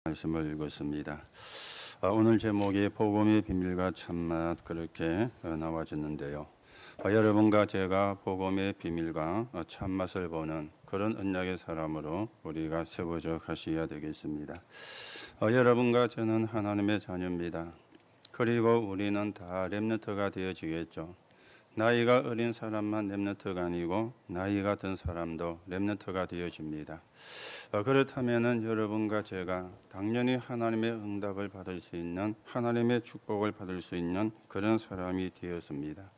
말씀을 읽었습니다. 오늘 제목이 복음의 비밀과 참맛 그렇게 나와졌는데요. 여러분과 제가 복음의 비밀과 참맛을 보는 그런 언약의 사람으로 우리가 세워져 가셔야 되겠습니다. 여러분과 저는 하나님의 자녀입니다. 그리고 우리는 다 렘넌트가 되어지겠죠. 나이가 어린 사람만 렘넌트가 아니고 나이가 든 사람도 렘넌트가 되어집니다. 그렇다면 여러분과 제가 당연히 하나님의 응답을 받을 수 있는, 하나님의 축복을 받을 수 있는 그런 사람이 되었습니다.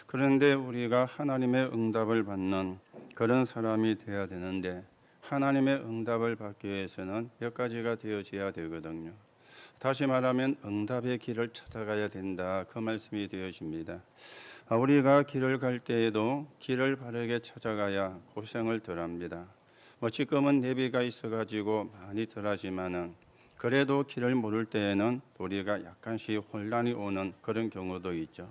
그런데 우리가 하나님의 응답을 받는 그런 사람이 되어야 되는데, 하나님의 응답을 받기 위해서는 몇 가지가 되어져야 되거든요. 다시 말하면 응답의 길을 찾아가야 된다, 그 말씀이 되어집니다. 우리가 길을 갈 때에도 길을 바르게 찾아가야 고생을 덜합니다. 지금은 내비가 있어가지고 많이 덜하지만은 그래도 길을 모를 때에는 우리가 약간씩 혼란이 오는 그런 경우도 있죠.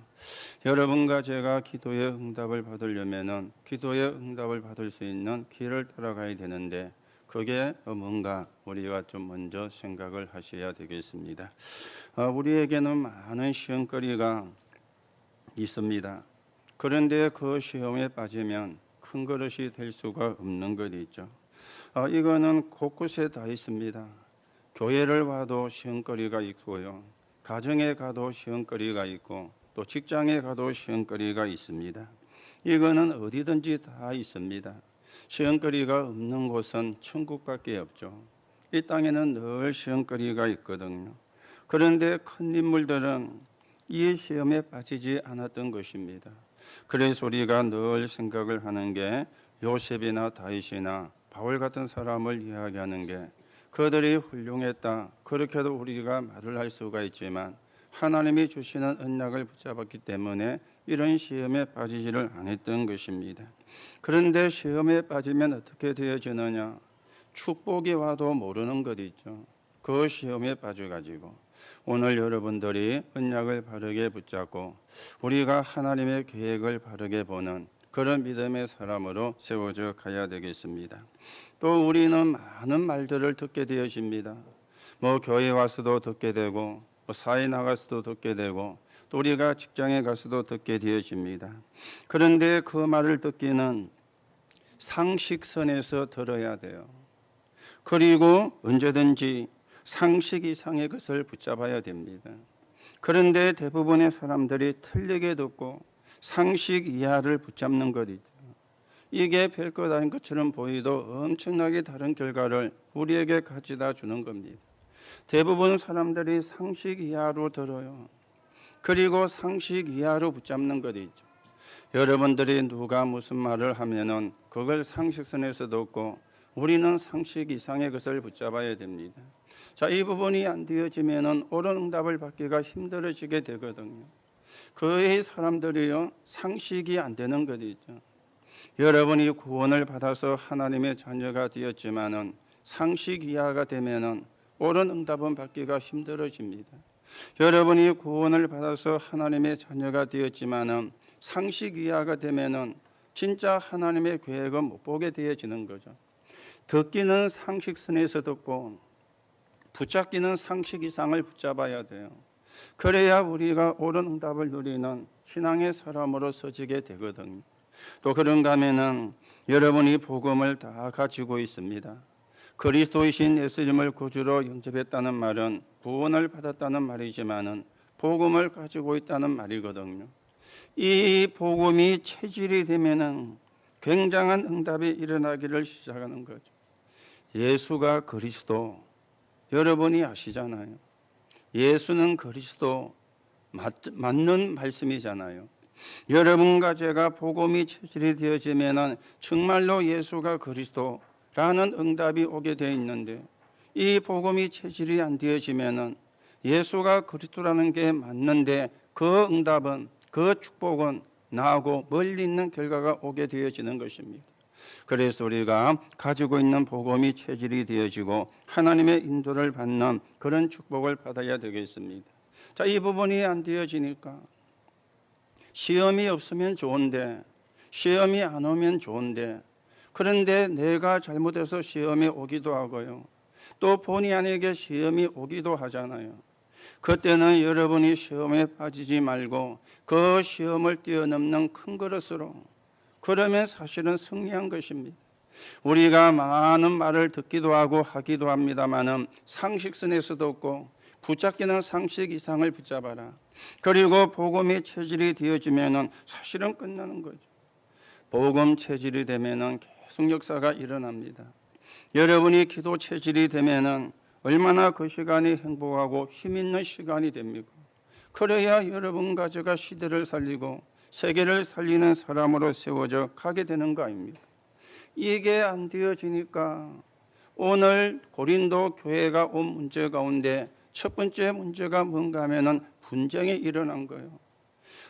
여러분과 제가 기도의 응답을 받으려면은 기도의 응답을 받을 수 있는 길을 따라가야 되는데, 그게 뭔가 우리가 좀 먼저 생각을 하셔야 되겠습니다. 우리에게는 많은 시험거리가 있습니다. 그런데 그 시험에 빠지면 큰 그릇이 될 수가 없는 것이 있죠. 이거는 곳곳에 다 있습니다. 교회를 와도 시험거리가 있고요, 가정에 가도 시험거리가 있고, 또 직장에 가도 시험거리가 있습니다. 이거는 어디든지 다 있습니다. 시험거리가 없는 곳은 천국밖에 없죠. 이 땅에는 늘 시험거리가 있거든요. 그런데 큰 인물들은 이 시험에 빠지지 않았던 것입니다. 그래서 우리가 늘 생각을 하는 게, 요셉이나 다윗이나 바울 같은 사람을 이야기하는 게 그들이 훌륭했다, 그렇게도 우리가 말을 할 수가 있지만 하나님이 주시는 언약을 붙잡았기 때문에 이런 시험에 빠지지를 않았던 것입니다. 그런데 시험에 빠지면 어떻게 되어지느냐? 축복이 와도 모르는 것 있죠. 그 시험에 빠져가지고 오늘 여러분들이 언약을 바르게 붙잡고 우리가 하나님의 계획을 바르게 보는 그런 믿음의 사람으로 세워져 가야 되겠습니다. 또 우리는 많은 말들을 듣게 되어집니다. 교회 와서도 듣게 되고, 사회 나가서도 듣게 되고, 또 우리가 직장에 가서도 듣게 되어집니다. 그런데 그 말을 듣기는 상식선에서 들어야 돼요. 그리고 언제든지 상식 이상의 것을 붙잡아야 됩니다. 그런데 대부분의 사람들이 틀리게 듣고 상식 이하를 붙잡는 것이죠. 이게 별것 아닌 것처럼 보이도 엄청나게 다른 결과를 우리에게 가져다 주는 겁니다. 대부분 사람들이 상식 이하로 들어요. 그리고 상식 이하로 붙잡는 것이죠. 여러분들이 누가 무슨 말을 하면은 그걸 상식선에서 듣고 우리는 상식 이상의 것을 붙잡아야 됩니다. 이 부분이 안 되어지면은 옳은 응답을 받기가 힘들어지게 되거든요. 거의 사람들이요, 상식이 안 되는 것이죠. 여러분이 구원을 받아서 하나님의 자녀가 되었지만은 상식 이하가 되면은 옳은 응답은 받기가 힘들어집니다. 여러분이 구원을 받아서 하나님의 자녀가 되었지만은 상식 이하가 되면은 진짜 하나님의 계획은 못 보게 되어지는 거죠. 듣기는 상식선에서 듣고 붙잡기는 상식 이상을 붙잡아야 돼요. 그래야 우리가 옳은 응답을 누리는 신앙의 사람으로 서지게 되거든요. 또 그런가 하면은 여러분이 복음을 다 가지고 있습니다. 그리스도이신 예수님을 구주로 영접했다는 말은 구원을 받았다는 말이지만은 복음을 가지고 있다는 말이거든요. 이 복음이 체질이 되면은 굉장한 응답이 일어나기를 시작하는 거죠. 예수가 그리스도, 여러분이 아시잖아요. 예수는 그리스도, 맞는 말씀이잖아요. 여러분과 제가 복음이 체질이 되어지면은 정말로 예수가 그리스도라는 응답이 오게 되어 있는데, 이 복음이 체질이 안 되어지면은 예수가 그리스도라는 게 맞는데 그 응답은, 그 축복은 나하고 멀리 있는 결과가 오게 되어지는 것입니다. 그래서 우리가 가지고 있는 복음이 체질이 되어지고 하나님의 인도를 받는 그런 축복을 받아야 되겠습니다. 이 부분이 안 되어지니까 시험이 없으면 좋은데, 시험이 안 오면 좋은데, 그런데 내가 잘못해서 시험에 오기도 하고요, 또 본의 아니게 시험이 오기도 하잖아요. 그때는 여러분이 시험에 빠지지 말고 그 시험을 뛰어넘는 큰 그릇으로, 그러면 사실은 승리한 것입니다. 우리가 많은 말을 듣기도 하고 하기도 합니다마는 상식선에서도 없고 붙잡기는 상식 이상을 붙잡아라. 그리고 복음이 체질이 되어지면은 사실은 끝나는 거죠. 복음 체질이 되면은 계속 역사가 일어납니다. 여러분이 기도 체질이 되면은 얼마나 그 시간이 행복하고 힘 있는 시간이 됩니까? 그래야 여러분과 제가 시대를 살리고 세계를 살리는 사람으로 세워져 가게 되는 거 아닙니까? 이게 안 되어지니까 오늘 고린도 교회가 온 문제 가운데 첫 번째 문제가 뭔가 하면은 분쟁이 일어난 거예요.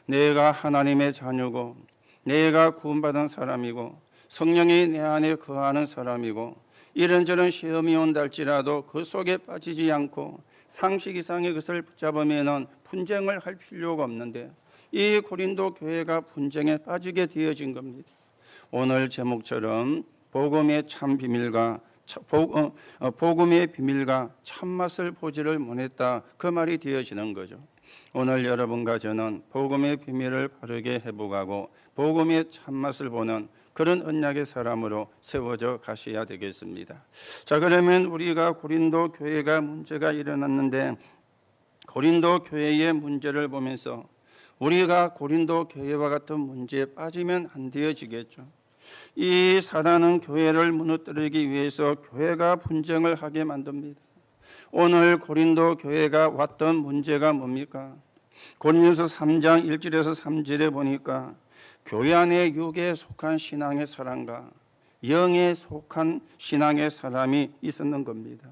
내가 하나님의 자녀고 내가 구원받은 사람이고 성령이 내 안에 거하는 사람이고 이런저런 시험이 온다 할지라도 그 속에 빠지지 않고 상식 이상의 것을 붙잡으면 분쟁을 할 필요가 없는데 이 고린도 교회가 분쟁에 빠지게 되어진 겁니다. 오늘 제목처럼 복음의 참 비밀과 복음의 비밀과 참맛을 보지를 못했다, 그 말이 되어지는 거죠. 오늘 여러분과 저는 복음의 비밀을 바르게 회복하고 복음의 참맛을 보는 그런 언약의 사람으로 세워져 가셔야 되겠습니다. 자, 그러면 우리가 고린도 교회가 문제가 일어났는데 고린도 교회의 문제를 보면서 우리가 고린도 교회와 같은 문제에 빠지면 안 되어지겠죠. 이 사단은 교회를 무너뜨리기 위해서 교회가 분쟁을 하게 만듭니다. 오늘 고린도 교회가 왔던 문제가 뭡니까? 고린도서 3장 1절에서 3절에 보니까 교회 안에 육에 속한 신앙의 사람과 영에 속한 신앙의 사람이 있었는 겁니다.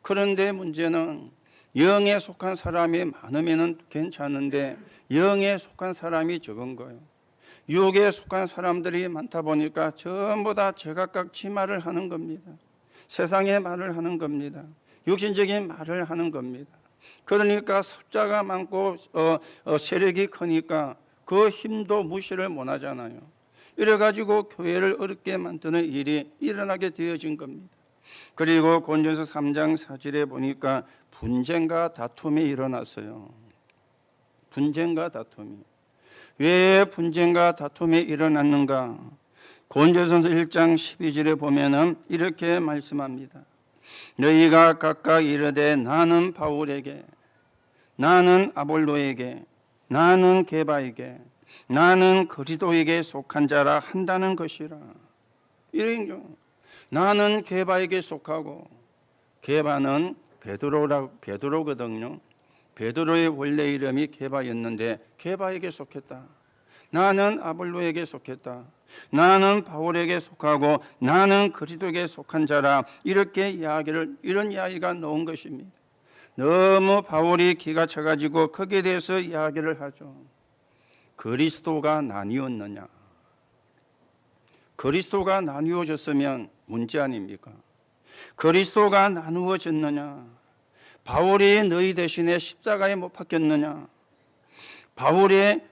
그런데 문제는 영에 속한 사람이 많으면 괜찮은데 영에 속한 사람이 적은 거예요. 육에 속한 사람들이 많다 보니까 전부 다 제각각 지 말을 하는 겁니다. 세상의 말을 하는 겁니다. 육신적인 말을 하는 겁니다. 그러니까 숫자가 많고 세력이 크니까 그 힘도 무시를 못 하잖아요. 이래가지고 교회를 어렵게 만드는 일이 일어나게 되어진 겁니다. 그리고 고린도서 3장 4절에 보니까 분쟁과 다툼이 일어났어요. 분쟁과 다툼이. 왜 분쟁과 다툼이 일어났는가? 고린도전서 1장 12절에 보면은 이렇게 말씀합니다. 너희가 각각 이르되 나는 바울에게, 나는 아볼로에게, 나는 게바에게, 나는 그리스도에게 속한 자라 한다는 것이라. 이런 나는 게바에게 속하고, 게바는 베드로거든요. 베드로의 원래 이름이 게바였는데 게바에게 속했다. 나는 아볼로에게 속했다. 나는 바울에게 속하고 나는 그리스도에게 속한 자라. 이렇게 이런 이야기가 나온 것입니다. 너무 바울이 기가 차가지고 거기에 대해서 이야기를 하죠. 그리스도가 나뉘었느냐? 그리스도가 나뉘어졌으면 문제 아닙니까? 그리스도가 나누어졌느냐? 바울이 너희 대신에 십자가에 못 박혔느냐? 바울의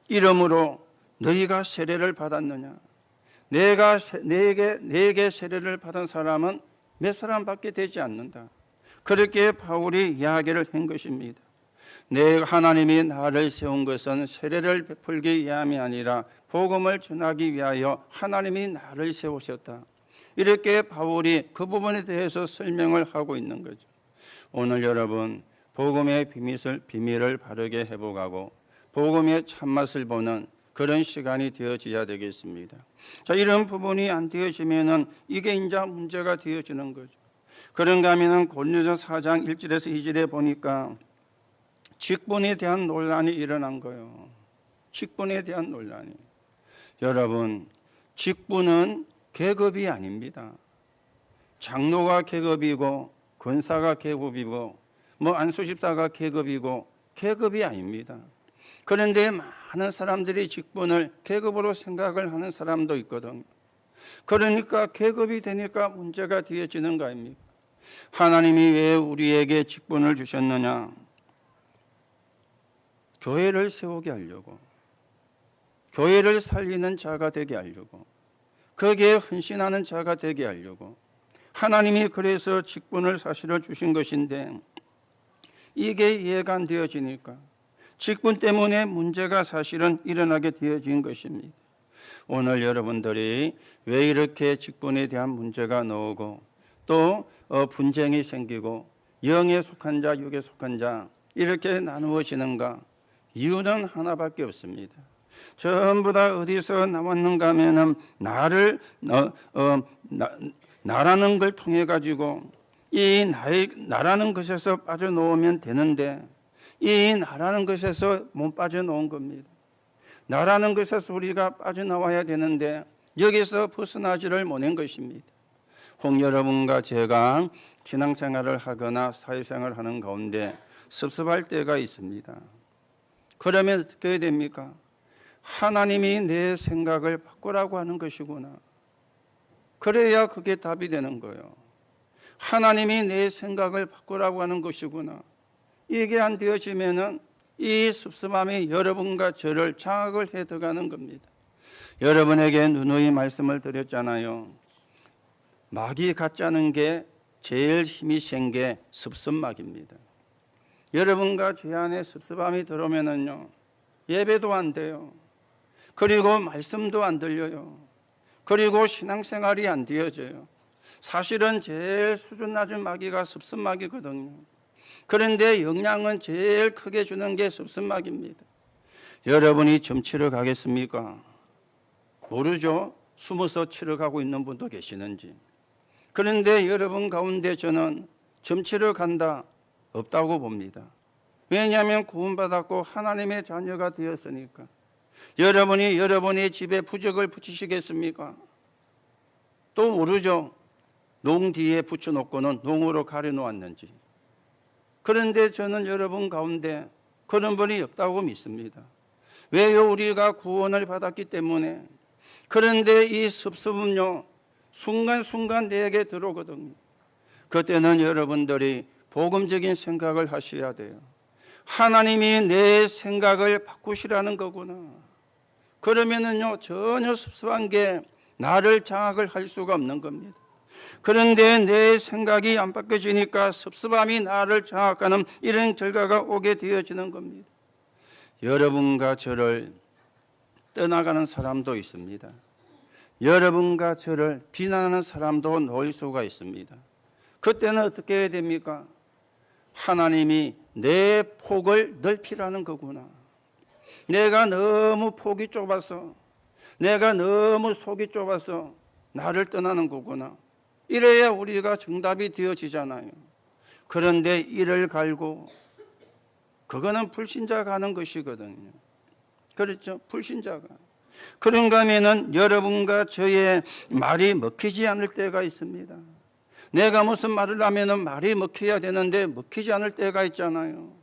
이름으로 너희가 세례를 받았느냐? 내게 세례를 받은 사람은 몇 사람밖에 되지 않는다. 그렇게 바울이 이야기를 한 것입니다. 하나님이 나를 세운 것은 세례를 베풀기 위함이 아니라 복음을 전하기 위하여 하나님이 나를 세우셨다. 이렇게 바울이 그 부분에 대해서 설명을 하고 있는 거죠. 오늘 여러분 복음의 비밀을 바르게 회복하고 복음의 참맛을 보는 그런 시간이 되어져야 되겠습니다. 자, 이런 부분이 안 되어지면은 이게 이제 문제가 되어지는 거죠. 그런가 하면은 고린도전서 4장 1절에서 2절에 보니까 직분에 대한 논란이 일어난 거예요. 직분에 대한 논란이. 여러분, 직분은 계급이 아닙니다. 장로가 계급이고 권사가 계급이고 안수집사가 계급이고 계급이 아닙니다. 그런데 많은 사람들이 직분을 계급으로 생각을 하는 사람도 있거든요. 그러니까 계급이 되니까 문제가 되어지는 거 아닙니까? 하나님이 왜 우리에게 직분을 주셨느냐? 교회를 세우게 하려고, 교회를 살리는 자가 되게 하려고, 거기에 헌신하는 자가 되게 하려고, 하나님이 그래서 직분을 사실을 주신 것인데 이게 이해가 안 되어지니까 직분 때문에 문제가 사실은 일어나게 되어진 것입니다. 오늘 여러분들이 왜 이렇게 직분에 대한 문제가 나오고 또 분쟁이 생기고 영에 속한 자, 육에 속한 자 이렇게 나누어지는가? 이유는 하나밖에 없습니다. 전부 다 어디서 나왔는가 하면은 나라는 걸 통해 가지고 이 나라는 것에서 빠져나오면 되는데 이 나라는 것에서 못 빠져나온 겁니다. 나라는 것에서 우리가 빠져나와야 되는데 여기서 벗어나지를 못한 것입니다. 혹 여러분과 제가 신앙생활을 하거나 사회생활을 하는 가운데 섭섭할 때가 있습니다. 그러면 어떻게 해야 됩니까? 하나님이 내 생각을 바꾸라고 하는 것이구나. 그래야 그게 답이 되는 거예요. 하나님이 내 생각을 바꾸라고 하는 것이구나. 이게 안 되어지면은 이 섭섭함이 여러분과 저를 장악을 해 들어가는 겁니다. 여러분에게 누누이 말씀을 드렸잖아요. 마귀 같자는 게 제일 힘이 센 게 섭섭막입니다. 여러분과 제 안에 섭섭함이 들어오면은요, 예배도 안 돼요. 그리고 말씀도 안 들려요. 그리고 신앙생활이 안 되어져요. 사실은 제일 수준 낮은 마귀가 섭섭막이거든요. 그런데 영향은 제일 크게 주는 게 섭섭막입니다. 여러분이 점 치러 가겠습니까? 모르죠. 숨어서 치러 가고 있는 분도 계시는지. 그런데 여러분 가운데 저는 점 치러 간다 없다고 봅니다. 왜냐하면 구원받았고 하나님의 자녀가 되었으니까. 여러분이 여러분의 집에 부적을 붙이시겠습니까? 또 모르죠. 농 뒤에 붙여놓고는 농으로 가려놓았는지. 그런데 저는 여러분 가운데 그런 분이 없다고 믿습니다. 왜요? 우리가 구원을 받았기 때문에. 그런데 이 섭섭은요, 순간순간 내게 들어오거든요. 그때는 여러분들이 복음적인 생각을 하셔야 돼요. 하나님이 내 생각을 바꾸시라는 거구나. 그러면은요, 전혀 섭섭한 게 나를 장악을 할 수가 없는 겁니다. 그런데 내 생각이 안 바뀌어지니까 섭섭함이 나를 장악하는 이런 결과가 오게 되어지는 겁니다. 여러분과 저를 떠나가는 사람도 있습니다. 여러분과 저를 비난하는 사람도 놓일 수가 있습니다. 그때는 어떻게 해야 됩니까? 하나님이 내 폭을 넓히라는 거구나. 내가 너무 폭이 좁아서, 내가 너무 속이 좁아서 나를 떠나는 거구나. 이래야 우리가 정답이 되어지잖아요. 그런데 이를 갈고, 그거는 불신자가 하는 것이거든요. 그렇죠? 불신자가. 그런가 하면은 여러분과 저의 말이 먹히지 않을 때가 있습니다. 내가 무슨 말을 하면은 말이 먹혀야 되는데 먹히지 않을 때가 있잖아요.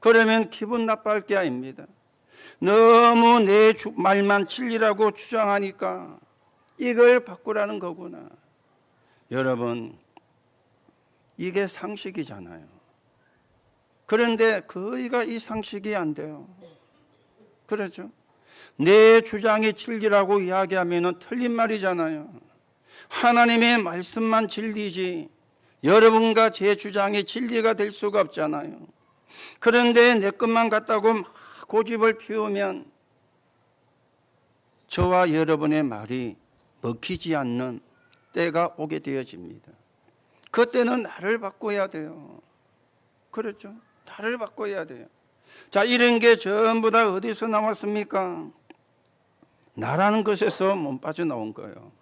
그러면 기분 나빠할 게 아닙니다. 너무 내 말만 진리라고 주장하니까 이걸 바꾸라는 거구나. 여러분, 이게 상식이잖아요. 그런데 거의가 이 상식이 안 돼요. 그렇죠? 내 주장이 진리라고 이야기하면 틀린 말이잖아요. 하나님의 말씀만 진리지 여러분과 제 주장이 진리가 될 수가 없잖아요. 그런데 내 것만 같다고 막 고집을 피우면 저와 여러분의 말이 먹히지 않는 때가 오게 되어집니다. 그때는 나를 바꿔야 돼요. 그렇죠? 나를 바꿔야 돼요. 자, 이런 게 전부 다 어디서 나왔습니까? 나라는 것에서 못 빠져나온 거예요.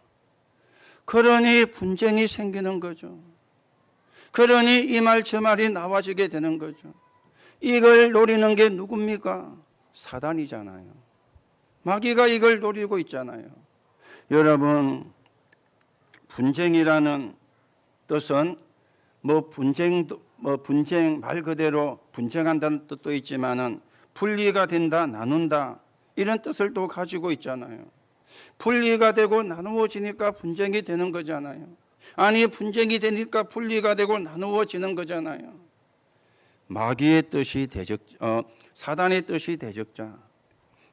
그러니 분쟁이 생기는 거죠. 그러니 이 말 저 말이 나와지게 되는 거죠. 이걸 노리는 게 누굽니까? 사단이잖아요. 마귀가 이걸 노리고 있잖아요. 여러분, 분쟁이라는 뜻은 분쟁 말 그대로 분쟁한다는 뜻도 있지만은 분리가 된다, 나눈다 이런 뜻을 또 가지고 있잖아요. 분리가 되고 나누어지니까 분쟁이 되는 거잖아요. 아니, 분쟁이 되니까 분리가 되고 나누어지는 거잖아요. 마귀의 뜻이 사단의 뜻이 대적자,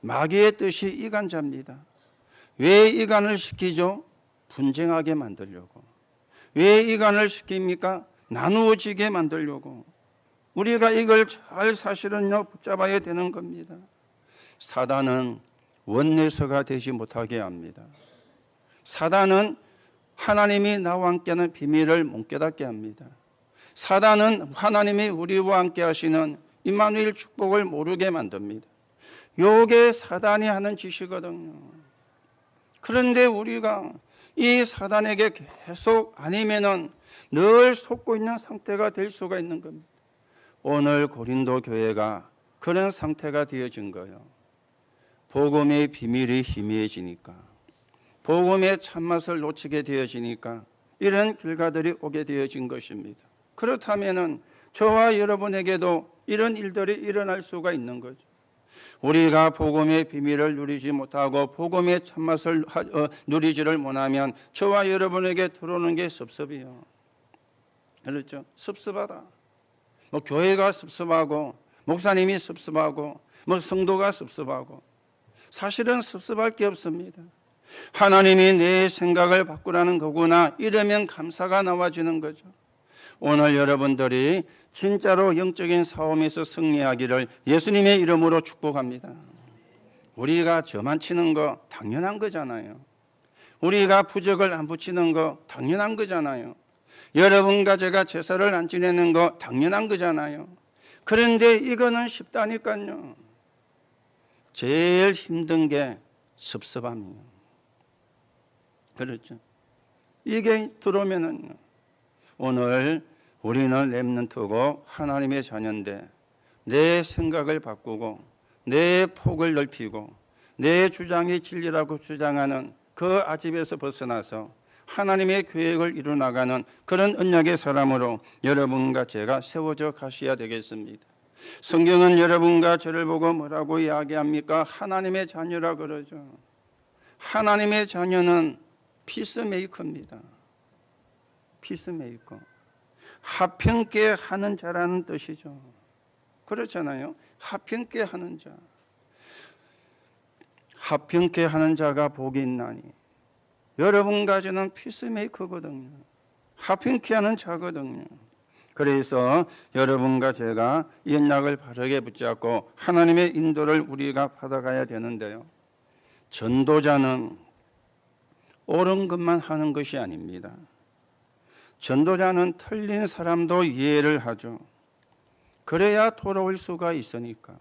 마귀의 뜻이 이간자입니다. 왜 이간을 시키죠? 분쟁하게 만들려고. 왜 이간을 시킵니까? 나누어지게 만들려고. 우리가 이걸 잘 사실은요 붙잡아야 되는 겁니다. 사단은 원내서가 되지 못하게 합니다. 사단은 하나님이 나와 함께하는 비밀을 못 깨닫게 합니다. 사단은 하나님이 우리와 함께 하시는 임마누엘 축복을 모르게 만듭니다. 요게 사단이 하는 짓이거든요. 그런데 우리가 이 사단에게 계속 아니면은 늘 속고 있는 상태가 될 수가 있는 겁니다. 오늘 고린도 교회가 그런 상태가 되어진 거예요. 복음의 비밀이 희미해지니까, 복음의 참맛을 놓치게 되어지니까 이런 결과들이 오게 되어진 것입니다. 그렇다면은 저와 여러분에게도 이런 일들이 일어날 수가 있는 거죠. 우리가 복음의 비밀을 누리지 못하고 복음의 참맛을 누리지를 못하면 저와 여러분에게 들어오는 게 섭섭해요. 그렇죠? 섭섭하다. 뭐 교회가 섭섭하고 목사님이 섭섭하고 뭐 성도가 섭섭하고 사실은 섭섭할 게 없습니다. 하나님이 내 생각을 바꾸라는 거구나 이러면 감사가 나와지는 거죠. 오늘 여러분들이 진짜로 영적인 싸움에서 승리하기를 예수님의 이름으로 축복합니다. 우리가 저만 치는 거 당연한 거잖아요. 우리가 부적을 안 붙이는 거 당연한 거잖아요. 여러분과 제가 제사를 안 지내는 거 당연한 거잖아요. 그런데 이거는 쉽다니까요. 제일 힘든 게 섭섭함이에요. 그렇죠? 이게 들어오면은 오늘 우리는 렘넌트고 하나님의 자녀인데 내 생각을 바꾸고 내 폭을 넓히고 내 주장이 진리라고 주장하는 그 아집에서 벗어나서 하나님의 계획을 이루나가는 그런 언약의 사람으로 여러분과 제가 세워져 가셔야 되겠습니다. 성경은 여러분과 저를 보고 뭐라고 이야기합니까? 하나님의 자녀라 그러죠. 하나님의 자녀는 피스메이커입니다. 피스메이커. 화평케 하는 자라는 뜻이죠. 그렇잖아요. 화평케 하는 자. 화평케 하는 자가 복이 있나니. 여러분과 저는 피스메이커거든요. 화평케 하는 자거든요. 그래서 여러분과 제가 이 언약을 바르게 붙잡고 하나님의 인도를 우리가 받아가야 되는데요. 전도자는 옳은 것만 하는 것이 아닙니다. 전도자는 틀린 사람도 이해를 하죠. 그래야 돌아올 수가 있으니까.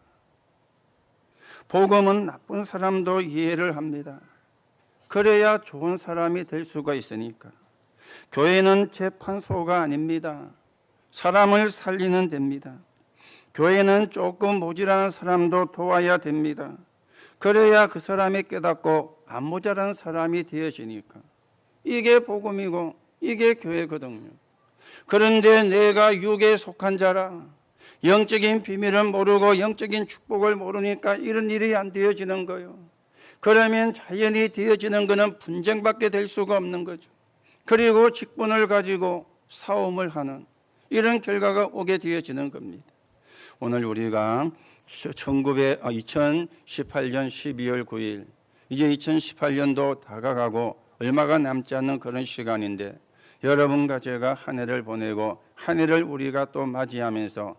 복음은 나쁜 사람도 이해를 합니다. 그래야 좋은 사람이 될 수가 있으니까. 교회는 재판소가 아닙니다. 사람을 살리는 데입니다. 교회는 조금 모자라는 사람도 도와야 됩니다. 그래야 그 사람이 깨닫고 안 모자란 사람이 되어지니까. 이게 복음이고 이게 교회거든요. 그런데 내가 육에 속한 자라 영적인 비밀을 모르고 영적인 축복을 모르니까 이런 일이 안 되어지는 거예요. 그러면 자연히 되어지는 것은 분쟁밖에 될 수가 없는 거죠. 그리고 직분을 가지고 싸움을 하는 이런 결과가 오게 되어지는 겁니다. 오늘 우리가 2018년 12월 9일 이제 2018년도 다가가고 얼마가 남지 않는 그런 시간인데 여러분과 제가 한 해를 보내고 한 해를 우리가 또 맞이하면서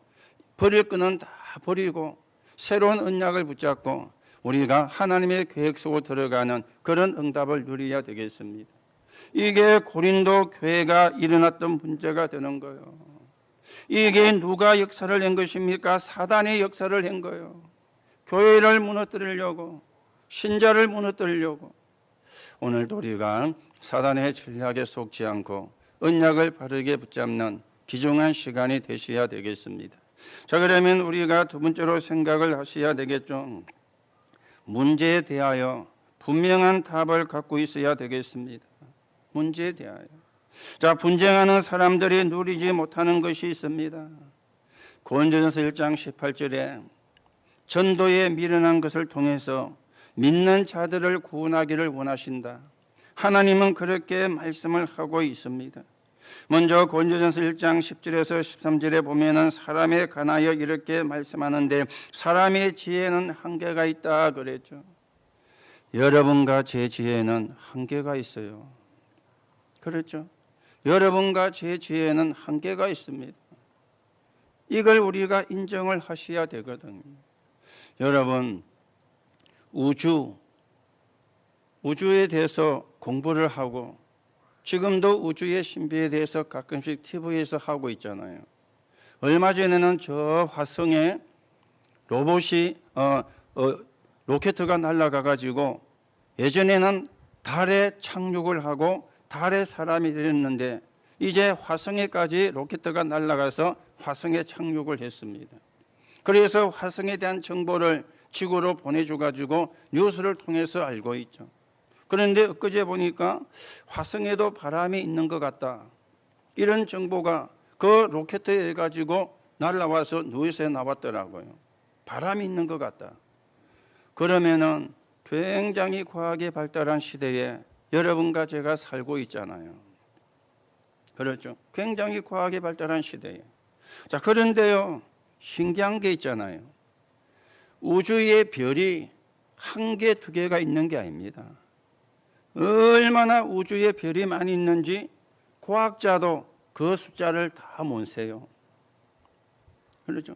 버릴 거는 다 버리고 새로운 언약을 붙잡고 우리가 하나님의 계획 속으로 들어가는 그런 응답을 누려야 되겠습니다. 이게 고린도 교회가 일어났던 문제가 되는 거예요. 이게 누가 역사를 한 것입니까? 사단의 역사를 한 거예요. 교회를 무너뜨리려고, 신자를 무너뜨리려고. 오늘도 우리가 사단의 전략에 속지 않고 언약을 바르게 붙잡는 귀중한 시간이 되셔야 되겠습니다. 자, 그러면 우리가 두 번째로 생각을 하셔야 되겠죠. 문제에 대하여 분명한 답을 갖고 있어야 되겠습니다. 문제에 대하여. 자, 분쟁하는 사람들이 누리지 못하는 것이 있습니다. 고린도전서 1장 18절에 전도에 미련한 것을 통해서 믿는 자들을 구원하기를 원하신다. 하나님은 그렇게 말씀을 하고 있습니다. 먼저 고린도전서 1장 10절에서 13절에 보면은 사람에 관하여 이렇게 말씀하는데 사람의 지혜는 한계가 있다 그랬죠. 여러분과 제 지혜는 한계가 있어요. 그렇죠? 여러분과 제 지혜는 한계가 있습니다. 이걸 우리가 인정을 하셔야 되거든요. 여러분, 우주에 대해서 공부를 하고 지금도 우주의 신비에 대해서 가끔씩 TV에서 하고 있잖아요. 얼마 전에는 저 화성에 로켓가 날아가 가지고 예전에는 달에 착륙을 하고 달에 사람이 내렸는데 이제 화성에까지 로켓가 날아가서 화성에 착륙을 했습니다. 그래서 화성에 대한 정보를 지구로 보내줘 가지고 뉴스를 통해서 알고 있죠. 그런데 엊그제 보니까 화성에도 바람이 있는 것 같다. 이런 정보가 그 로켓에 가지고 날아와서 뉴스에 나왔더라고요. 바람이 있는 것 같다. 그러면은 굉장히 과학이 발달한 시대에 여러분과 제가 살고 있잖아요. 그렇죠? 굉장히 과학이 발달한 시대에. 자, 그런데요, 신기한 게 있잖아요. 우주의 별이 한 개, 두 개가 있는 게 아닙니다. 얼마나 우주에 별이 많이 있는지 과학자도 그 숫자를 다 못 세요. 그렇죠?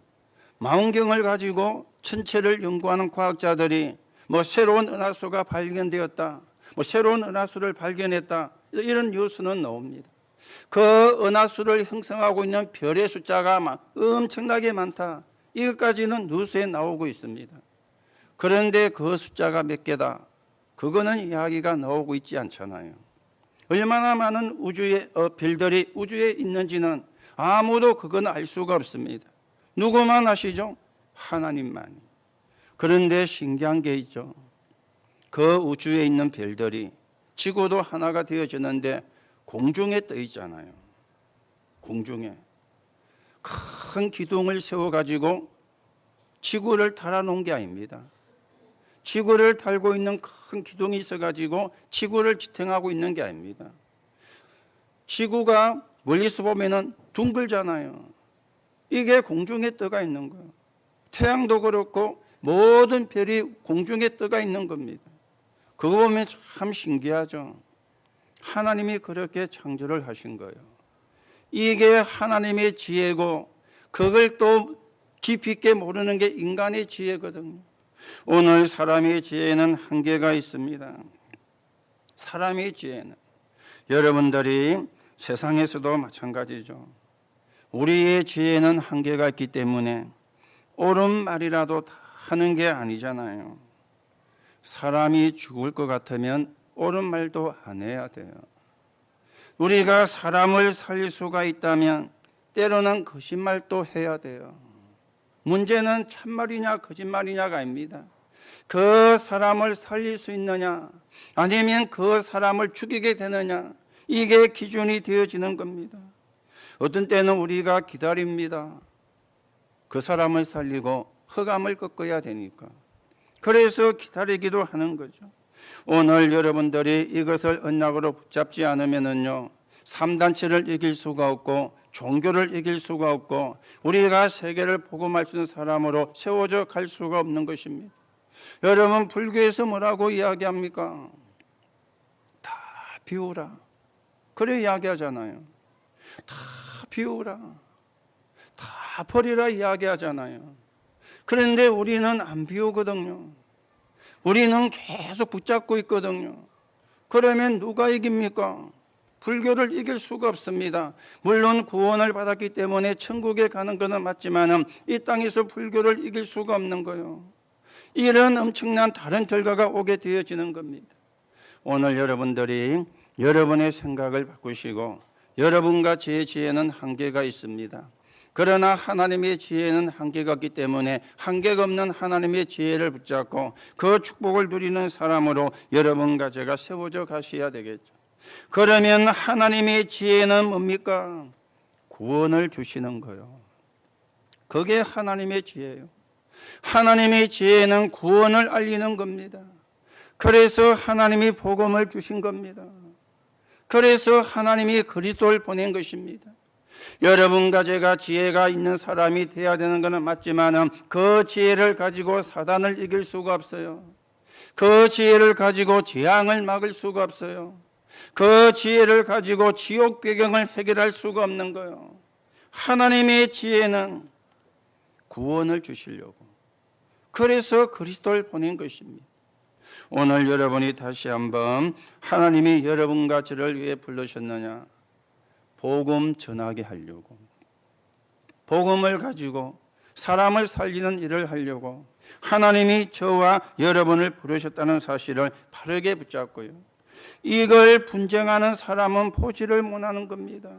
망원경을 가지고 천체를 연구하는 과학자들이 새로운 은하수가 발견되었다, 새로운 은하수를 발견했다, 이런 뉴스는 나옵니다. 그 은하수를 형성하고 있는 별의 숫자가 엄청나게 많다, 이것까지는 뉴스에 나오고 있습니다. 그런데 그 숫자가 몇 개다, 그거는 이야기가 나오고 있지 않잖아요. 얼마나 많은 우주의 별들이 우주에 있는지는 아무도 그건 알 수가 없습니다. 누구만 아시죠? 하나님만이. 그런데 신기한 게 있죠. 그 우주에 있는 별들이 지구도 하나가 되어지는데 공중에 떠 있잖아요. 공중에 큰 기둥을 세워가지고 지구를 달아놓은 게 아닙니다. 지구를 달고 있는 큰 기둥이 있어가지고 지구를 지탱하고 있는 게 아닙니다. 지구가 멀리서 보면은 둥글잖아요. 이게 공중에 떠가 있는 거예요. 태양도 그렇고 모든 별이 공중에 떠가 있는 겁니다. 그거 보면 참 신기하죠. 하나님이 그렇게 창조를 하신 거예요. 이게 하나님의 지혜고 그걸 또 깊이 있게 모르는 게 인간의 지혜거든요. 오늘 사람의 지혜는 한계가 있습니다. 사람의 지혜는 여러분들이 세상에서도 마찬가지죠. 우리의 지혜는 한계가 있기 때문에 옳은 말이라도 다 하는 게 아니잖아요. 사람이 죽을 것 같으면 옳은 말도 안 해야 돼요. 우리가 사람을 살릴 수가 있다면 때로는 거짓말도 해야 돼요. 문제는 참말이냐 거짓말이냐가 아닙니다. 그 사람을 살릴 수 있느냐 아니면 그 사람을 죽이게 되느냐, 이게 기준이 되어지는 겁니다. 어떤 때는 우리가 기다립니다. 그 사람을 살리고 흑암을 꺾어야 되니까. 그래서 기다리기도 하는 거죠. 오늘 여러분들이 이것을 언약으로 붙잡지 않으면은요, 3단체를 이길 수가 없고 종교를 이길 수가 없고 우리가 세계를 복음할 수 있는 사람으로 세워져 갈 수가 없는 것입니다. 여러분, 불교에서 뭐라고 이야기합니까? 다 비우라, 그래 이야기하잖아요. 다 비우라, 다 버리라 이야기하잖아요. 그런데 우리는 안 비우거든요. 우리는 계속 붙잡고 있거든요. 그러면 누가 이깁니까? 불교를 이길 수가 없습니다. 물론 구원을 받았기 때문에 천국에 가는 것은 맞지만 이 땅에서 불교를 이길 수가 없는 거예요. 이런 엄청난 다른 결과가 오게 되어지는 겁니다. 오늘 여러분들이 여러분의 생각을 바꾸시고, 여러분과 제 지혜는 한계가 있습니다. 그러나 하나님의 지혜는 한계가 없기 때문에 한계가 없는 하나님의 지혜를 붙잡고 그 축복을 누리는 사람으로 여러분과 제가 세워져 가셔야 되겠죠. 그러면 하나님의 지혜는 뭡니까? 구원을 주시는 거예요. 그게 하나님의 지혜예요. 하나님의 지혜는 구원을 알리는 겁니다. 그래서 하나님이 복음을 주신 겁니다. 그래서 하나님이 그리스도를 보낸 것입니다. 여러분과 제가 지혜가 있는 사람이 되어야 되는 것은 맞지만 그 지혜를 가지고 사단을 이길 수가 없어요. 그 지혜를 가지고 재앙을 막을 수가 없어요. 그 지혜를 가지고 지옥 배경을 해결할 수가 없는 거예요. 하나님의 지혜는 구원을 주시려고, 그래서 그리스도를 보낸 것입니다. 오늘 여러분이 다시 한번 하나님이 여러분과 저를 위해 부르셨느냐? 복음 전하게 하려고, 복음을 가지고 사람을 살리는 일을 하려고 하나님이 저와 여러분을 부르셨다는 사실을 바르게 붙잡고요, 이걸 분쟁하는 사람은 보지를 못하는 겁니다.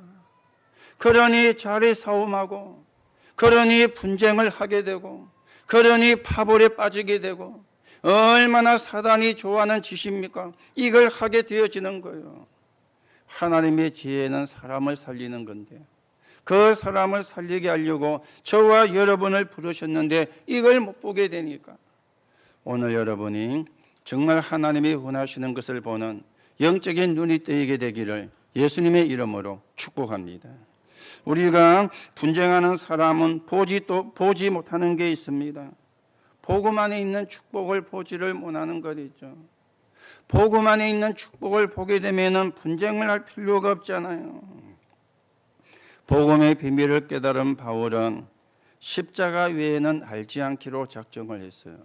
그러니 자리 싸움하고, 그러니 분쟁을 하게 되고, 그러니 파벌에 빠지게 되고, 얼마나 사단이 좋아하는 짓입니까? 이걸 하게 되어지는 거예요. 하나님의 지혜는 사람을 살리는 건데, 그 사람을 살리게 하려고 저와 여러분을 부르셨는데 이걸 못 보게 되니까, 오늘 여러분이 정말 하나님이 원하시는 것을 보는 영적인 눈이 뜨이게 되기를 예수님의 이름으로 축복합니다. 우리가 분쟁하는 사람은 보지 못하는 게 있습니다. 복음 안에 있는 축복을 보지를 못하는 것 있죠. 복음 안에 있는 축복을 보게 되면 분쟁을 할 필요가 없잖아요. 복음의 비밀을 깨달은 바울은 십자가 외에는 알지 않기로 작정을 했어요.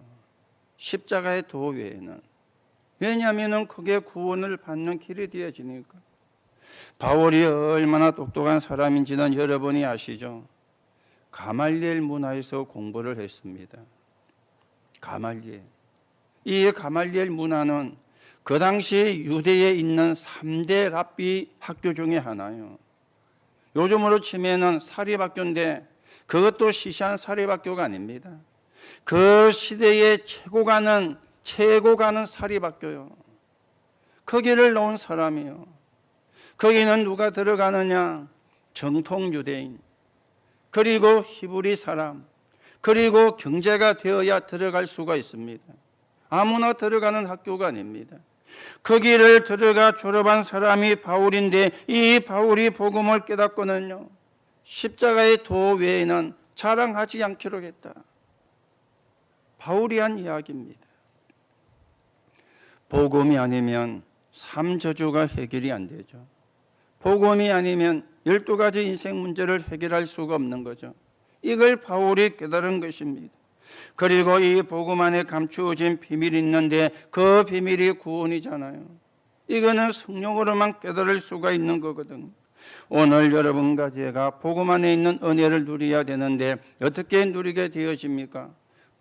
십자가의 도 외에는. 왜냐하면 그게 구원을 받는 길이 되어지니까. 바울이 얼마나 똑똑한 사람인지는 여러분이 아시죠? 가말리엘 문화에서 공부를 했습니다. 가말리엘. 이 가말리엘 문화는 그 당시 유대에 있는 3대 랍비 학교 중에 하나예요. 요즘으로 치면은 사립학교인데 그것도 시시한 사립학교가 아닙니다. 그 시대에 최고 가는 사립학교요. 거기를 놓은 사람이요. 거기는 누가 들어가느냐? 정통 유대인, 그리고 히브리 사람, 그리고 경제가 되어야 들어갈 수가 있습니다. 아무나 들어가는 학교가 아닙니다. 거기를 들어가 졸업한 사람이 바울인데, 이 바울이 복음을 깨닫고는요, 십자가의 도 외에는 자랑하지 않기로 했다. 바울이 한 이야기입니다. 복음이 아니면 삶 저주가 해결이 안 되죠. 복음이 아니면 12가지 인생 문제를 해결할 수가 없는 거죠. 이걸 바울이 깨달은 것입니다. 그리고 이 복음 안에 감추어진 비밀이 있는데 그 비밀이 구원이잖아요. 이거는 성령으로만 깨달을 수가 있는 거거든요. 오늘 여러분과 제가 복음 안에 있는 은혜를 누려야 되는데 어떻게 누리게 되어집니까?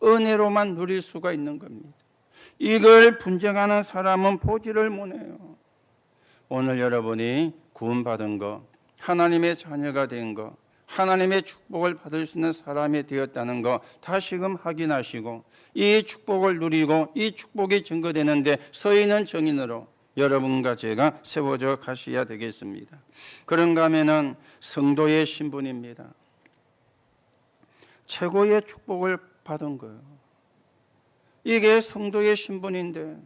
은혜로만 누릴 수가 있는 겁니다. 이걸 분쟁하는 사람은 보지를 못해요. 오늘 여러분이 구원받은 거, 하나님의 자녀가 된 거, 하나님의 축복을 받을 수 있는 사람이 되었다는 거 다시금 확인하시고, 이 축복을 누리고 이 축복이 증거되는데 서 있는 증인으로 여러분과 제가 세워져 가셔야 되겠습니다. 그런가 하면은 성도의 신분입니다. 최고의 축복을 받은 거예요. 이게 성도의 신분인데,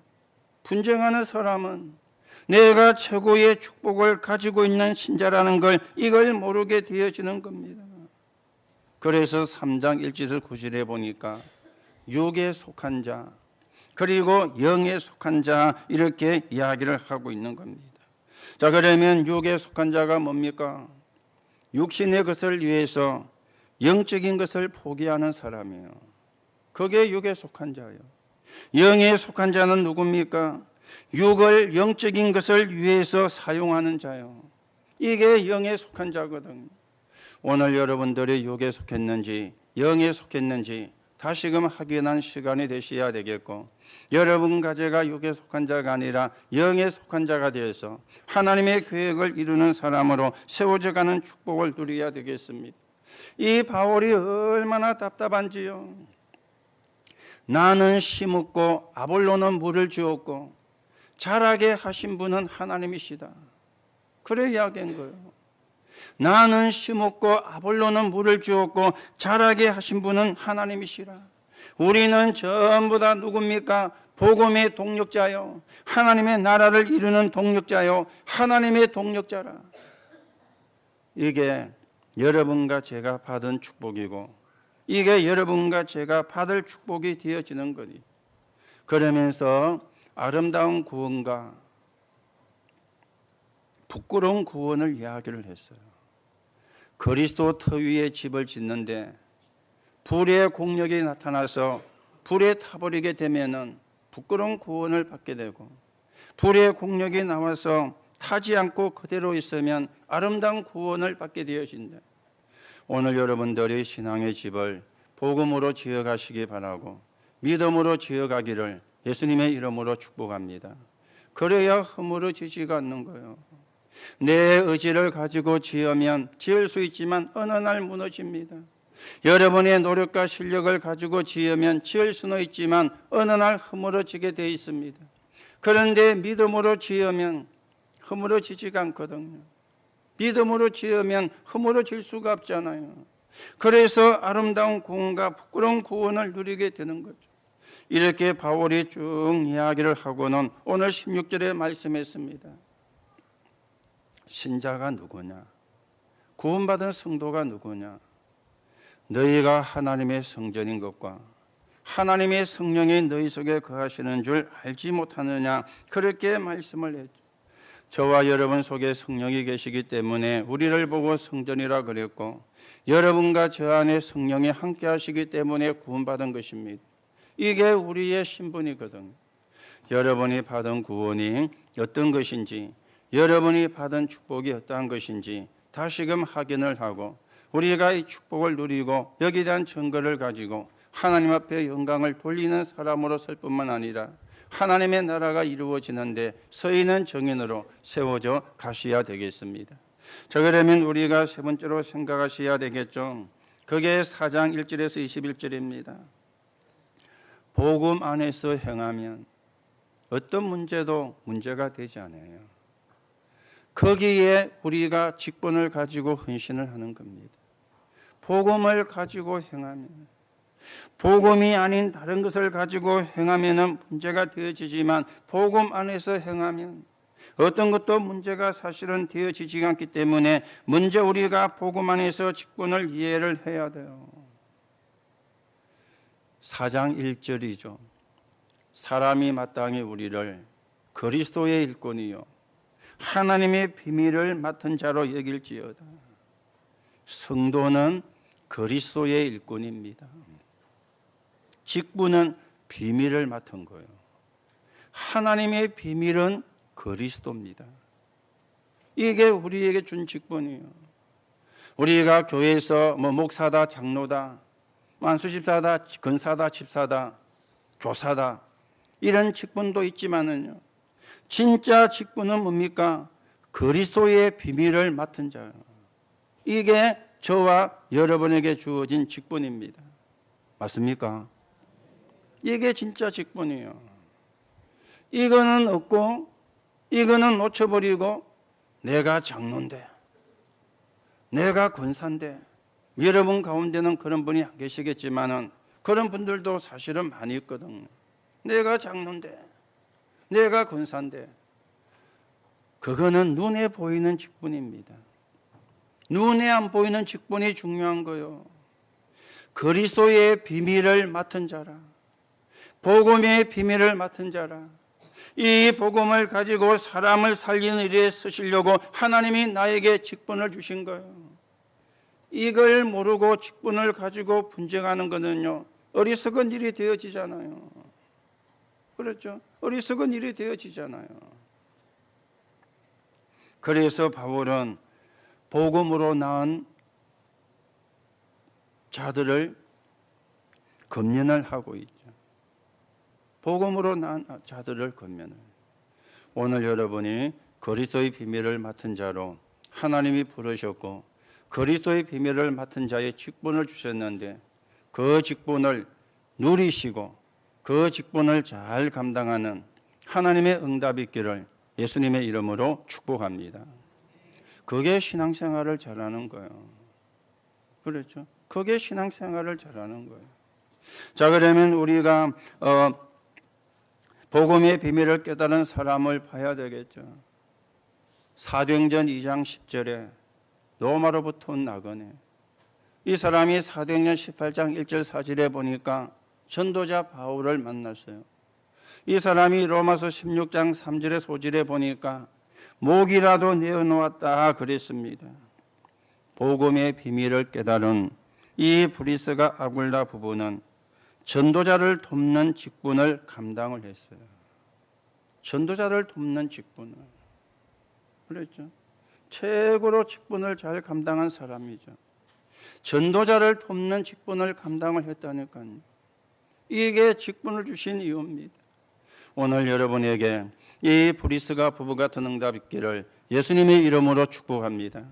분쟁하는 사람은 내가 최고의 축복을 가지고 있는 신자라는 걸, 이걸 모르게 되어지는 겁니다. 그래서 3장 1절 9절에 보니까 육에 속한 자, 그리고 영에 속한 자, 이렇게 이야기를 하고 있는 겁니다. 자, 그러면 육에 속한 자가 뭡니까? 육신의 것을 위해서 영적인 것을 포기하는 사람이에요. 그게 육에 속한 자예요. 영에 속한 자는 누굽니까? 육을 영적인 것을 위해서 사용하는 자요. 이게 영에 속한 자거든요. 오늘 여러분들이 육에 속했는지 영에 속했는지 다시금 확인한 시간이 되셔야 되겠고, 여러분과 제가 육에 속한 자가 아니라 영에 속한 자가 되어서 하나님의 계획을 이루는 사람으로 세워져 가는 축복을 누려야 되겠습니다. 이 바울이 얼마나 답답한지요. 나는 심었고 아볼로는 물을 주었고 자라게 하신 분은 하나님이시다. 그래 이야기한 거예요. 나는 심었고 아볼로는 물을 주었고 자라게 하신 분은 하나님이시라. 우리는 전부 다 누굽니까? 복음의 동력자요, 하나님의 나라를 이루는 동력자요, 하나님의 동력자라. 이게 여러분과 제가 받은 축복이고, 이게 여러분과 제가 받을 축복이 되어지는 거니. 그러면서 아름다운 구원과 부끄러운 구원을 이야기를 했어요. 그리스도 터 위에 집을 짓는데 불의 공력이 나타나서 불에 타버리게 되면은 부끄러운 구원을 받게 되고, 불의 공력이 나와서 타지 않고 그대로 있으면 아름다운 구원을 받게 되어진다. 오늘 여러분들이 신앙의 집을 복음으로 지어가시기 바라고 믿음으로 지어가기를 예수님의 이름으로 축복합니다. 그래야 허물어지지가 않는 거예요. 내 의지를 가지고 지으면 지을 수 있지만 어느 날 무너집니다. 여러분의 노력과 실력을 가지고 지으면 지을 수는 있지만 어느 날 허물어지게 돼 있습니다. 그런데 믿음으로 지으면 허물어지지가 않거든요. 믿음으로 지으면 허물어질 수가 없잖아요. 그래서 아름다운 구원과 부끄러운 구원을 누리게 되는 거죠. 이렇게 바울이 쭉 이야기를 하고는 오늘 16절에 말씀했습니다. 신자가 누구냐? 구원받은 성도가 누구냐? 너희가 하나님의 성전인 것과 하나님의 성령이 너희 속에 거하시는 줄 알지 못하느냐? 그렇게 말씀을 했죠. 저와 여러분 속에 성령이 계시기 때문에 우리를 보고 성전이라 그랬고, 여러분과 저 안에 성령이 함께 하시기 때문에 구원받은 것입니다. 이게 우리의 신분이거든요. 여러분이 받은 구원이 어떤 것인지, 여러분이 받은 축복이 어떠한 것인지 다시금 확인을 하고, 우리가 이 축복을 누리고 여기에 대한 증거를 가지고 하나님 앞에 영광을 돌리는 사람으로 설 뿐만 아니라 하나님의 나라가 이루어지는데 서 있는 정인으로 세워져 가셔야 되겠습니다. 자, 그러면 우리가 세 번째로 생각하셔야 되겠죠. 그게 4장 1절에서 21절입니다. 복음 안에서 행하면 어떤 문제도 문제가 되지 않아요. 거기에 우리가 직분을 가지고 헌신을 하는 겁니다. 복음을 가지고 행하면, 복음이 아닌 다른 것을 가지고 행하면 문제가 되어지지만 복음 안에서 행하면 어떤 것도 문제가 사실은 되어지지 않기 때문에 먼저 우리가 복음 안에서 직분을 이해를 해야 돼요. 4장 1절이죠. 사람이 마땅히 우리를 그리스도의 일꾼이요 하나님의 비밀을 맡은 자로 여길지어다. 성도는 그리스도의 일꾼입니다. 직분은 비밀을 맡은 거예요. 하나님의 비밀은 그리스도입니다. 이게 우리에게 준 직분이에요. 우리가 교회에서 목사다, 장로다, 만수집사다, 근사다, 집사다, 교사다 이런 직분도 있지만은요, 진짜 직분은 뭡니까? 그리스도의 비밀을 맡은 자예요. 이게 저와 여러분에게 주어진 직분입니다. 맞습니까? 이게 진짜 직분이에요. 이거는 없고 이거는 놓쳐버리고 내가 장로인데, 내가 권사인데, 여러분 가운데는 그런 분이 안 계시겠지만은 그런 분들도 사실은 많이 있거든요. 내가 장로인데, 내가 권사인데, 그거는 눈에 보이는 직분입니다. 눈에 안 보이는 직분이 중요한 거예요. 그리스도의 비밀을 맡은 자라, 복음의 비밀을 맡은 자라, 이 복음을 가지고 사람을 살리는 일에 쓰시려고 하나님이 나에게 직분을 주신 거예요. 이걸 모르고 직분을 가지고 분쟁하는 것은요, 어리석은 일이 되어지잖아요. 그렇죠? 어리석은 일이 되어지잖아요. 그래서 바울은 복음으로 낳은 자들을 검면을 하고 있죠. 복음으로 낳은 자들을 검면을. 오늘 여러분이 그리스도의 비밀을 맡은 자로 하나님이 부르셨고 그리스도의 비밀을 맡은 자의 직분을 주셨는데, 그 직분을 누리시고 그 직분을 잘 감당하는 하나님의 응답이 있기를 예수님의 이름으로 축복합니다. 그게 신앙생활을 잘하는 거예요. 그렇죠? 그게 신앙생활을 잘하는 거예요. 자, 그러면 우리가 복음의 비밀을 깨달은 사람을 봐야 되겠죠. 사도행전 2장 10절에 로마로부터 온 나그네, 이 사람이 사도행전 18장 1절 4절에 보니까 전도자 바울을 만났어요. 이 사람이 로마서 16장 3절의 소절에 보니까 목이라도 내어놓았다 그랬습니다. 복음의 비밀을 깨달은 이 브리스가 아굴라 부부는 전도자를 돕는 직분을 감당을 했어요. 전도자를 돕는 직분을. 그랬죠. 최고로 직분을 잘 감당한 사람이죠. 전도자를 돕는 직분을 감당을 했다니까요. 이게 직분을 주신 이유입니다. 오늘 여러분에게 이 브리스가 부부 같은 응답 있기를 예수님의 이름으로 축복합니다.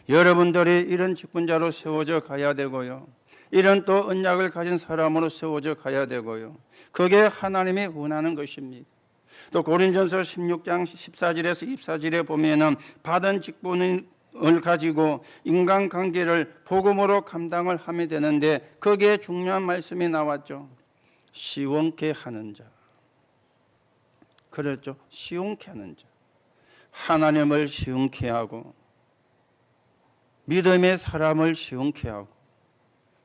여러분들이 이런 직분자로 세워져 가야 되고요. 이런 또 언약을 가진 사람으로 세워져 가야 되고요. 그게 하나님이 원하는 것입니다. 또 고린전서 16장 14절에서 24절에 보면은 받은 직분을 가지고 인간관계를 복음으로 감당을 하면 되는데 거기에 중요한 말씀이 나왔죠. 시원케 하는 자. 그랬죠. 시원케 하는 자. 하나님을 시원케 하고 믿음의 사람을 시원케 하고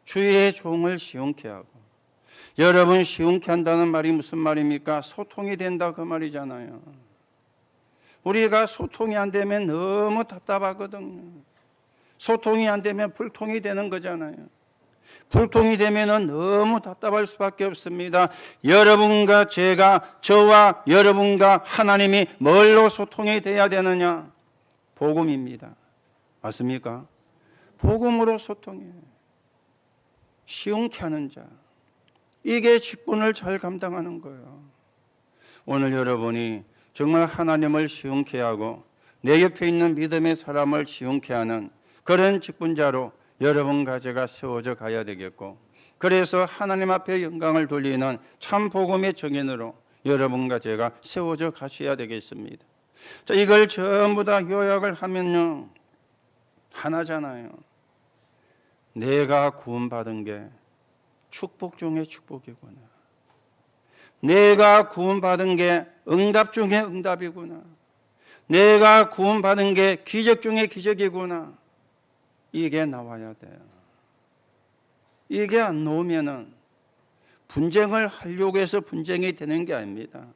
주의 종을 시원케 하고. 여러분, 시원케 한다는 말이 무슨 말입니까? 소통이 된다 그 말이잖아요. 우리가 소통이 안 되면 너무 답답하거든요. 소통이 안 되면 불통이 되는 거잖아요. 불통이 되면 너무 답답할 수밖에 없습니다. 여러분과 제가, 저와 여러분과 하나님이 뭘로 소통이 돼야 되느냐? 복음입니다. 맞습니까? 복음으로 소통해요. 시원케 하는 자. 이게 직분을 잘 감당하는 거예요. 오늘 여러분이 정말 하나님을 시원케 하고 내 옆에 있는 믿음의 사람을 시원케 하는 그런 직분자로 여러분과 제가 세워져 가야 되겠고, 그래서 하나님 앞에 영광을 돌리는 참 복음의 정인으로 여러분과 제가 세워져 가셔야 되겠습니다. 자, 이걸 전부 다 요약을 하면요, 하나잖아요. 내가 구원받은 게 축복 중에 축복이구나. 내가 구원받은 게 응답 중에 응답이구나. 내가 구원받은 게 기적 중에 기적이구나. 이게 나와야 돼요. 이게 안 나오면은 분쟁을 하려고 해서 분쟁이 되는 게 아닙니다.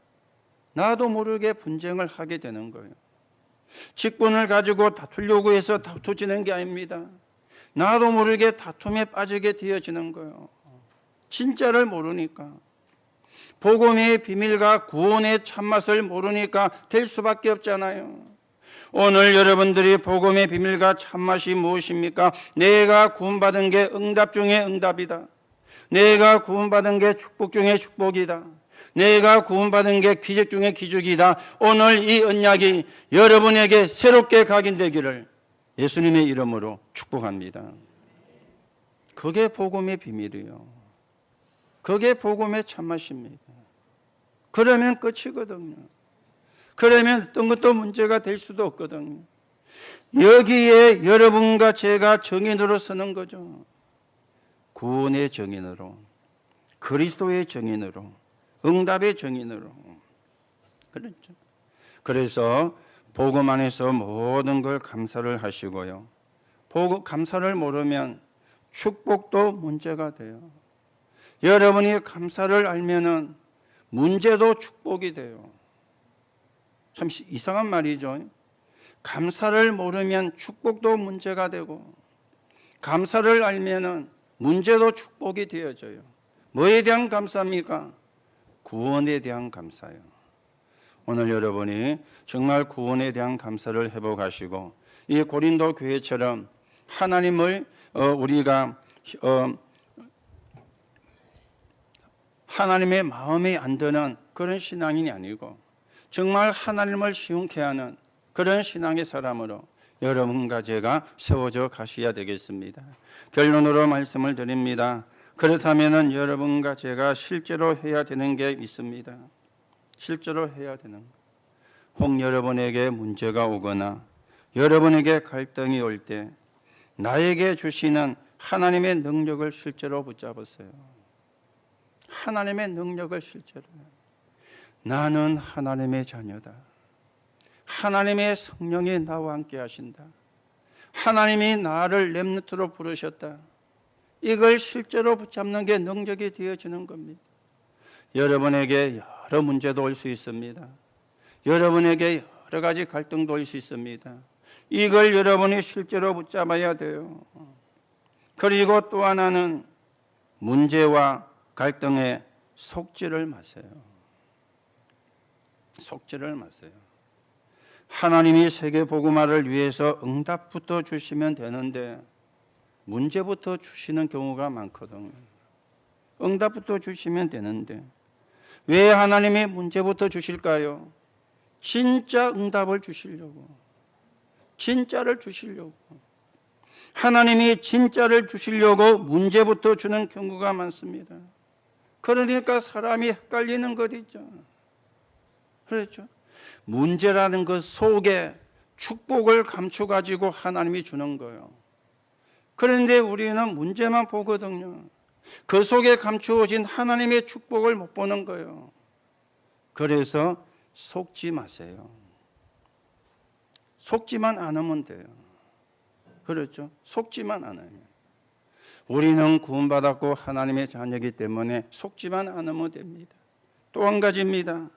나도 모르게 분쟁을 하게 되는 거예요. 직분을 가지고 다투려고 해서 다투지는 게 아닙니다. 나도 모르게 다툼에 빠지게 되어지는 거예요. 진짜를 모르니까. 복음의 비밀과 구원의 참맛을 모르니까 될 수밖에 없잖아요. 오늘 여러분들이 복음의 비밀과 참맛이 무엇입니까? 내가 구원받은 게 응답 중에 응답이다. 내가 구원받은 게 축복 중에 축복이다. 내가 구원받은 게 기적 중에 기적이다. 오늘 이 언약이 여러분에게 새롭게 각인되기를 예수님의 이름으로 축복합니다. 그게 복음의 비밀이에요. 그게 복음의 참맛입니다. 그러면 끝이거든요. 그러면 어떤 것도 문제가 될 수도 없거든요. 여기에 여러분과 제가 정인으로 서는 거죠. 구원의 정인으로, 그리스도의 정인으로, 응답의 정인으로. 그렇죠. 그래서 복음 안에서 모든 걸 감사를 하시고요. 감사를 모르면 축복도 문제가 돼요. 여러분이 감사를 알면은 문제도 축복이 돼요. 참 이상한 말이죠. 감사를 모르면 축복도 문제가 되고, 감사를 알면은 문제도 축복이 되어져요. 뭐에 대한 감사입니까? 구원에 대한 감사예요. 오늘 여러분이 정말 구원에 대한 감사를 회복하시고, 이 고린도 교회처럼 하나님을 우리가 하나님의 마음에 안 드는 그런 신앙인이 아니고 정말 하나님을 시원케 하는 그런 신앙의 사람으로 여러분과 제가 세워져 가셔야 되겠습니다. 결론으로 말씀을 드립니다. 그렇다면 여러분과 제가 실제로 해야 되는 게 있습니다. 실제로 해야 되는 것. 혹 여러분에게 문제가 오거나 여러분에게 갈등이 올 때 나에게 주시는 하나님의 능력을 실제로 붙잡으세요. 하나님의 능력을 실제로. 나는 하나님의 자녀다. 하나님의 성령이 나와 함께 하신다. 하나님이 나를 렘넌트로 부르셨다. 이걸 실제로 붙잡는 게 능력이 되어지는 겁니다. 여러분에게 여러 문제도 올 수 있습니다. 여러분에게 여러 가지 갈등도 있을 수 있습니다. 이걸 여러분이 실제로 붙잡아야 돼요. 그리고 또 하나는 문제와 갈등에 속지를 마세요. 속지를 마세요. 하나님이 세계 복음화를 위해서 응답부터 주시면 되는데 문제부터 주시는 경우가 많거든요. 응답부터 주시면 되는데 왜 하나님이 문제부터 주실까요? 진짜 응답을 주시려고. 진짜를 주시려고. 하나님이 진짜를 주시려고 문제부터 주는 경우가 많습니다. 그러니까 사람이 헷갈리는 것 있죠. 그렇죠? 문제라는 것 속에 축복을 감춰가지고 하나님이 주는 거예요. 그런데 우리는 문제만 보거든요. 그 속에 감추어진 하나님의 축복을 못 보는 거예요. 그래서 속지 마세요. 속지만 않으면 돼요. 그렇죠? 속지만 않으면. 우리는 구원받았고 하나님의 자녀이기 때문에 속지만 않으면 됩니다. 또 한 가지입니다.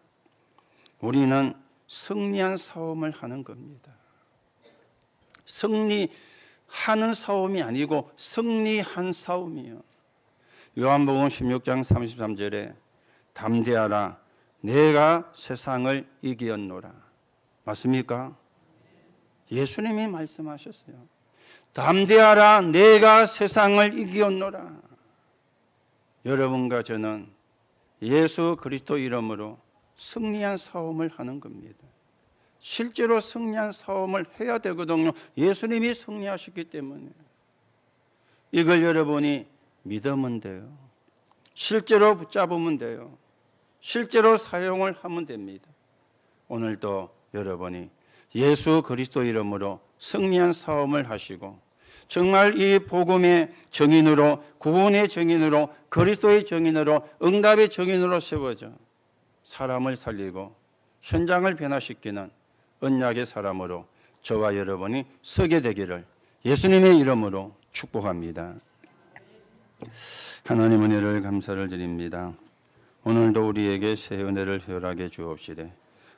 우리는 승리한 싸움을 하는 겁니다. 승리하는 싸움이 아니고 승리한 싸움이요. 요한복음 16장 33절에 담대하라 내가 세상을 이기었노라. 맞습니까? 예수님이 말씀하셨어요. 담대하라 내가 세상을 이기었노라. 여러분과 저는 예수 그리스도 이름으로 승리한 싸움을 하는 겁니다. 실제로 승리한 싸움을 해야 되거든요. 예수님이 승리하셨기 때문에. 이걸 여러분이 믿으면 돼요. 실제로 붙잡으면 돼요. 실제로 사용을 하면 됩니다. 오늘도 여러분이 예수 그리스도 이름으로 승리한 싸움을 하시고 정말 이 복음의 증인으로 구원의 증인으로 그리스도의 증인으로 응답의 증인으로 세워져 사람을 살리고 현장을 변화시키는 언약의 사람으로 저와 여러분이 서게 되기를 예수님의 이름으로 축복합니다. 하나님 은혜를 감사를 드립니다. 오늘도 우리에게 새 은혜를 허락해 주옵시되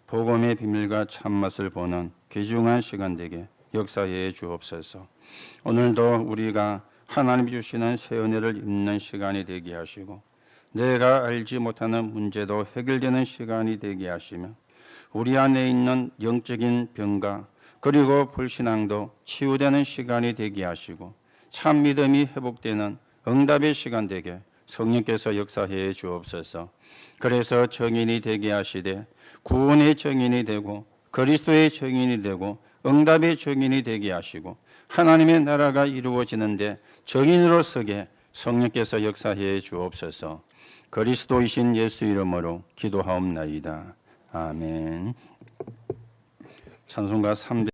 복음의 비밀과 참맛을 보는 귀중한 시간 되게 역사해 주옵소서. 오늘도 우리가 하나님이 주시는 새 은혜를 입는 시간이 되게 하시고 내가 알지 못하는 문제도 해결되는 시간이 되게 하시며 우리 안에 있는 영적인 병과 그리고 불신앙도 치유되는 시간이 되게 하시고 참 믿음이 회복되는 응답의 시간 되게 성령께서 역사해 주옵소서. 그래서 증인이 되게 하시되 구원의 증인이 되고 그리스도의 증인이 되고 응답의 증인이 되게 하시고 하나님의 나라가 이루어지는데 증인으로 서게 성령께서 역사해 주옵소서. 그리스도이신 예수 이름으로 기도하옵나이다. 아멘. 찬송가 300